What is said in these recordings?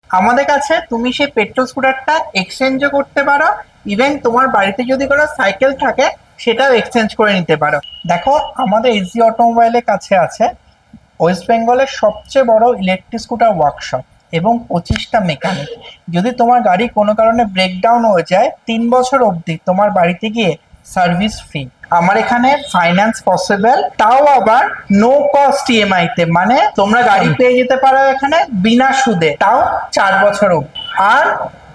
আমাদের কাছে তুমি সেই পেট্রোল স্কুটারটা এক্সচেঞ্জও করতে পারো। ইভেন তোমার বাড়িতে যদি কোনো সাইকেল থাকে সেটাও এক্সচেঞ্জ করে নিতে পারো। দেখো, আমাদের এজি অটোমোবাইলের কাছে আছে ওয়েস্ট বেঙ্গলের সবচেয়ে বড় ইলেকট্রিক স্কুটার ওয়ার্কশপ এবং 25টা মেকানিক। যদি তোমার গাড়ি কোনো কারণে ব্রেকডাউন হয়ে যায় 3 বছর অবধি তোমার বাড়িতে গিয়ে সার্ভিস ফ্রি। আমার এখানে ফাইন্যান্স পসিবল, তাও আবার নো কস্ট ইএমআই তে, মানে তোমরা গাড়ি পেয়ে যেতে পারো এখানে বিনা সুদে, তাও 4 বছর অবধি। আর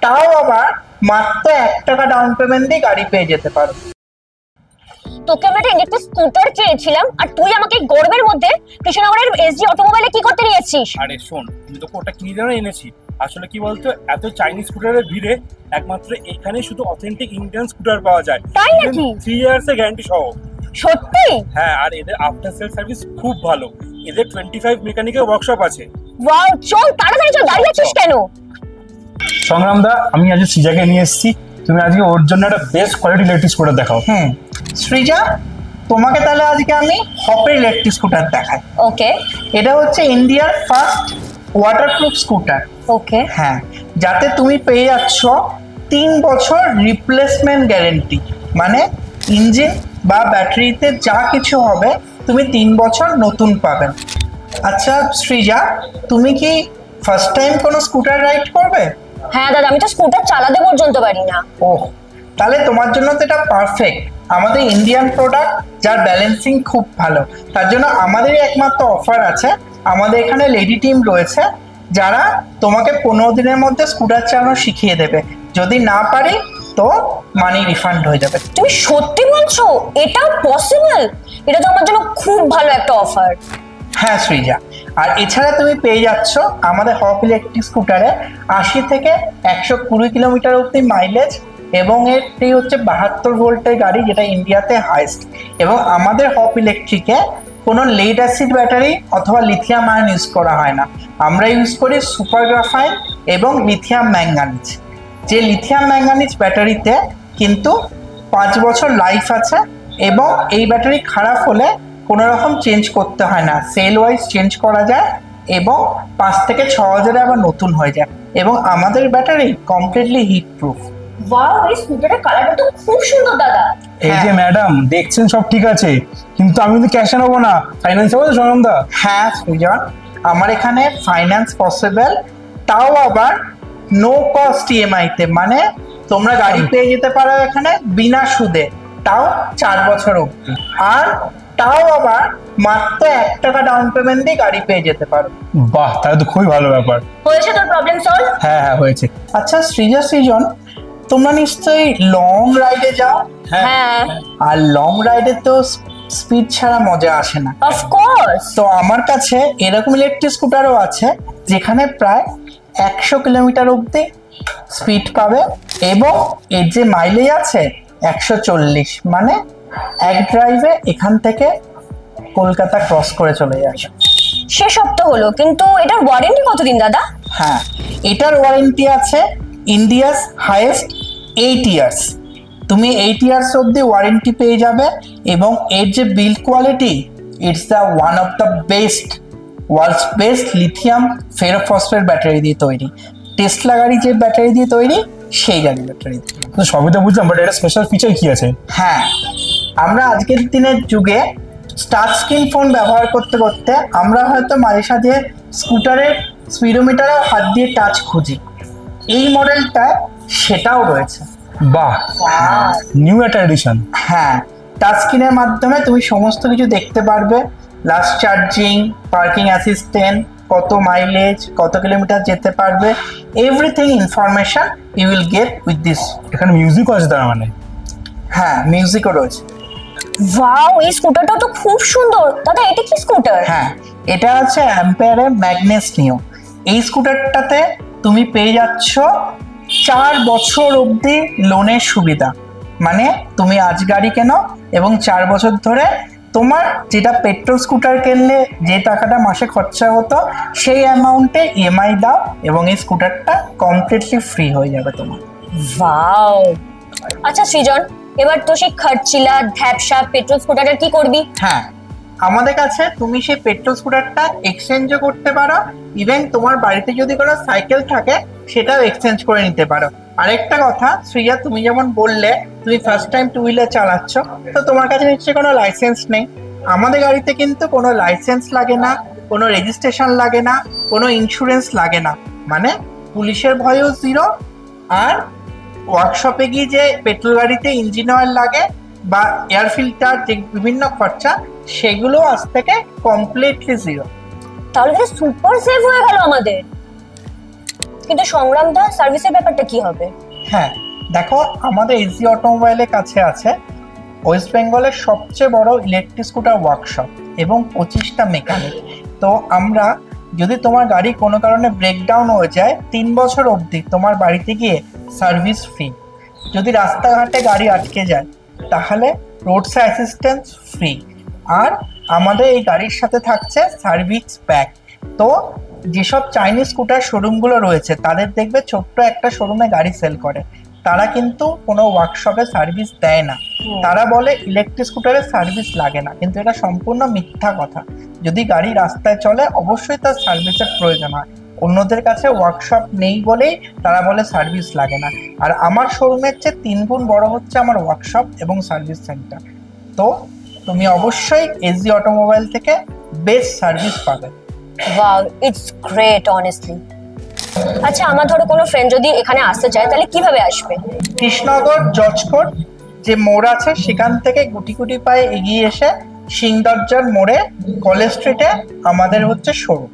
তাও আবার মাত্র 1 টাকা ডাউন পেমেন্ট দিয়ে গাড়ি পেয়ে যেতে পারো। তোকে আমি একটা ইলেকট্রিক স্কুটার চেয়েছিলাম আর তুই আমাকে গর্বের মধ্যে কৃষ্ণনগরের এসজি অটোমোবাইলে কি করতে নিয়েছিস? আরে শোন, আমি তোকে ওটা কিনে দেওয়া এনেছি। আসলে কি বলতো, এত চাইনিজ স্কুটারের ভিড়ে একমাত্র এখানে শুধু অথেন্টিক ইন্ডিয়ান স্কুটার পাওয়া যায়। তাই নাকি? 3 ইয়ার্স এর গ্যারান্টি সহ। সত্যি? হ্যাঁ, আর এদের আফটার সেল সার্ভিস খুব ভালো। এদের 25 মেকানিকের ওয়ার্কশপ আছে। ওয়াও, চল তাড়াতাড়ি চল, দাঁড়িয়ে আছিস কেন? সংগ্রাম দা, আমি আজ সৃজাকে নিয়ে এসেছি। তুমি আজকে ওর জন্য একটা বেস্ট কোয়ালিটি ইলেকট্রিক স্কুটার দেখাও। সৃজা, তোমাকে তাহলে আজকে আমি হপের ইলেকট্রিক স্কুটার দেখাই। ওকে। এটা হচ্ছে ইন্ডিয়ার ফার্স্ট ওয়াটারপ্রুফ স্কুটার। ওকে। হ্যাঁ, যাতে তুমি পেয়ে যাচ্ছ 3 বছর রিপ্লেসমেন্ট গ্যারেন্টি, মানে ইঞ্জিন বা ব্যাটারিতে যা কিছু হবে তুমি 3 বছর নতুন পাবেন। আচ্ছা সৃজা, তুমি কি ফার্স্ট টাইম কোনো স্কুটার রাইড করবে? হ্যাঁ দাদা, আমি তো স্কুটার চালাতে পর্যন্ত পারি না। ওহ, তাহলে তোমার জন্য তো এটা পারফেক্ট। আমাদের ইন্ডিয়ান প্রোডাক্ট, যার ব্যালেন্সিং খুব ভালো। তার জন্য আমাদেরই একমাত্র অফার আছে। আমাদের এখানে লেডি টিম রয়েছে যারা তোমাকে 15 দিনের মধ্যে স্কুটার চালানো শিখিয়ে দেবে। যদি না পারি তো মানি রিফান্ড হয়ে যাবে। তুমি সত্যি বলছো? এটা পসিবল? এটা তো আমার জন্য খুব ভালো একটা অফার। হ্যাঁ সৃজা, আর এছাড়া তুমি পেয়ে যাচ্ছ আমাদের হপ ইলেকট্রিক স্কুটারে 80 থেকে 120 কিলোমিটার অবধি মাইলেজ, এবং এটি হচ্ছে 72 ভোল্টের গাড়ি, যেটা ইন্ডিয়াতে হাইস্ট। এবং আমাদের হপ ইলেকট্রিকে কোনো লেড অ্যাসিড ব্যাটারি অথবা লিথিয়াম আয়ন ইউজ করা হয় না। আমরা ইউজ করি সুপার গ্রাফাইট এবং লিথিয়াম ম্যাঙ্গানিজ। যে লিথিয়াম ম্যাঙ্গানিজ ব্যাটারিতে কিন্তু 5 বছর লাইফ আছে, এবং এই ব্যাটারি খারাপ হলে কোনো রকম চেঞ্জ করতে হয় না, সেল ওয়াইজ চেঞ্জ করা যায়, এবং 5 থেকে 6 হাজারে আবার নতুন হয়ে যায়। এবং আমাদের battery completely heat proof. Wow, এই স্কুটারের কালারটা তো খুব সুন্দর দাদা। এই যে ম্যাডাম দেখছেন, সব ঠিক আছে, কিন্তু আমি কিন্তু ক্যাশে নেবো না, ফাইন্যান্স হবে তো সংগ্রাম দা? হ্যাঁ সৃজন, আমার এখানে ফাইন্যান্স পসিবল, তাও আবার নো কস্ট ইএমআই তে, মানে তোমরা গাড়ি পেয়ে যেতে পারো এখানে বিনা সুদে, তাও 4 বছর অবধি। আর তাও আবার মাত্র 1 টাকা ডাউন পেমেন্ট দিয়ে গাড়ি পেয়ে যেতে পারো। বাহ, তাহলে তো খুবই ভালো ব্যাপার। হয়েছে তোর প্রবলেম সলভ? হ্যাঁ হ্যাঁ, হয়েছে। আচ্ছা সৃজন, তোমরা নিশ্চয়ই লং রাইডে যাও? হ্যাঁ। আর লং রাইডে তো স্পিড ছাড়া মজা আসে না। Of course. তো আমার কাছে এরকম ইলেকট্রিক স্কুটারও আছে যেখানে প্রায় 100 কিলোমিটার অবধি স্পিড পাবে, এবং এর যে মাইলেজ আছে 140, মানে এক ড্রাইভে এখান থেকে কলকাতা ক্রস করে চলে যাবে। সেসব তো হলো, কিন্তু এটার ওয়ারেন্টি কতদিন দাদা? হ্যাঁ, এটার ওয়ারেন্টি আছে ইন্ডিয়াস হাইয়েস্ট 8 ইয়ার্স। তুমি 8 ইয়ার্স অবধি ওয়ারেন্টি পেয়ে যাবে, এবং এর যে build quality, it's the one of the best, world's best lithium ferrophosphate battery দিয়ে তৈরি। টেসলা গাড়ি যে ব্যাটারি দিয়ে তৈরি, সেই গাড়ি ব্যাটারি। তো সবই তো বুঝলাম, বাট এটা স্পেশাল ফিচার কি আছে? হ্যাঁ, আমরা আজকের দিনের যুগে টাচ স্ক্রিন ফোন ব্যবহার করতে করতে আমরা হয়তো মাঝে সাঝে স্কুটারের স্পিডোমিটারে হাত দিয়ে টাচ খুঁজি। এই মডেলটা সেটাও রয়েছে। বাহ, নিউ একটা এডিশন। হ্যাঁ, টাচ স্ক্রিনের মাধ্যমে তুমি সমস্ত কিছু দেখতে পারবে, লাস্ট চার্জিং, পার্কিং অ্যাসিস্ট্যান্ট, কত মাইলেজ, কত কিলোমিটার যেতে পারবে, everything information you will get with this. এখানে মিউজিকও আছে তার মানে? হ্যাঁ, মিউজিকও রয়েছে। ওয়াও, এই স্কুটারটা তো খুব সুন্দর দাদা। এটা কি স্কুটার? হ্যাঁ, এটা আছে অ্যাম্পেয়ারের ম্যাগনেস নিও। এই স্কুটারটাতে তুমি পেয়ে যাচ্ছ 4 বছর অবধি লোনের সুবিধা, মানে তুমি আজ গাড়ি কেনো এবং 4 বছর ধরে তোমার যেটা পেট্রোল স্কুটার কিনলে যে টাকাটা মাসে খরচা হতো সেই অ্যামাউন্টে ইএমআই দাও, এবং এই স্কুটারটা কমপ্লিটলি ফ্রি হয়ে যাবে তোমার। ওয়াও। আচ্ছা সৃজন, এবার তো সেই খরচিলা ধ্যাপসা পেট্রোল স্কুটারের কি করবি? হ্যাঁ, আমাদের কাছে তুমি সেই পেট্রোল স্কুটারটা এক্সচেঞ্জও করতে পারো, ইভেন তোমার বাড়িতে যদি কোনো সাইকেল থাকে সেটাও এক্সচেঞ্জ করে নিতে পারো। আরেকটা কথা শ্রেয়া, তুমি যেমন বললে তুমি ফার্স্ট টাইম টু হুইলার চালাচ্ছ, তো তোমার কাছে নিশ্চয়ই কোনো লাইসেন্স নেই। আমাদের গাড়িতে কিন্তু কোনো লাইসেন্স লাগে না, কোনো রেজিস্ট্রেশন লাগে না, কোনো ইন্স্যুরেন্স লাগে না, মানে পুলিশের ভয়ও জিরো। আর ওয়ার্কশপে গিয়ে যে পেট্রোল গাড়িতে ইঞ্জিন অয়েল লাগে বা এয়ার ফিল্টার, যে বিভিন্ন খরচা, সেগুলো আজ থেকে কমপ্লিটলি জিরো। তাহলে তো সুপার সেফ হয়ে গেল আমাদের। কিন্তু সংগ্রাম দা, সার্ভিসের ব্যাপারটা কি হবে? হ্যাঁ দেখো, আমাদের এসজি অটোমোবাইলের কাছে আছে ওয়েস্ট বেঙ্গলের সবচেয়ে বড় ইলেকট্রিক স্কুটার ওয়ার্কশপ এবং 25টা মেকানিক। তো আমরা যদি তোমার গাড়ি কোনো কারণে ব্রেকডাউন হয়ে যায় 3 বছর অবধি তোমার বাড়িতে গিয়ে সার্ভিস ফ্রি। যদি রাস্তাঘাটে গাড়ি আটকে যায় তাহলে রোড সাইড অ্যাসিস্ট্যান্স ফ্রি। আর আমাদের এই গাড়ির সাথে থাকছে সার্ভিস প্যাক। তো যেসব চাইনিজ স্কুটার শোরুমগুলো রয়েছে তাদের দেখবে ছোট্ট একটা শোরুমে গাড়ি সেল করে, তারা কিন্তু কোনো ওয়ার্কশপে সার্ভিস দেয় না। তারা বলে ইলেকট্রিক স্কুটারের সার্ভিস লাগে না, কিন্তু এটা সম্পূর্ণ মিথ্যা কথা। যদি গাড়ি রাস্তায় চলে অবশ্যই তার সার্ভিসের প্রয়োজন হয়। অন্যদের কাছে ওয়ার্কশপ নেই বলেই তারা বলে সার্ভিস লাগে না। আর আমার শোরুমের চেয়ে 3 গুণ বড় হচ্ছে আমার ওয়ার্কশপ এবং সার্ভিস সেন্টার। তো তুমি অবশ্যই এসজি অটোমোবাইল থেকে বেস্ট সার্ভিস পাবে। Wow, it's great honestly. আচ্ছা, আমার ধরো কোনো ফ্রেন্ড যদি এখানে আসতে চায় তাহলে কিভাবে আসবে? কৃষ্ণনগর জজকোর্ট যে মোড় আছে সেখান থেকে গুটি গুটি পায়ে এগিয়ে এসে সিংদরজার মোড়ে কলেজ স্ট্রিটে আমাদের হচ্ছে শোরুম।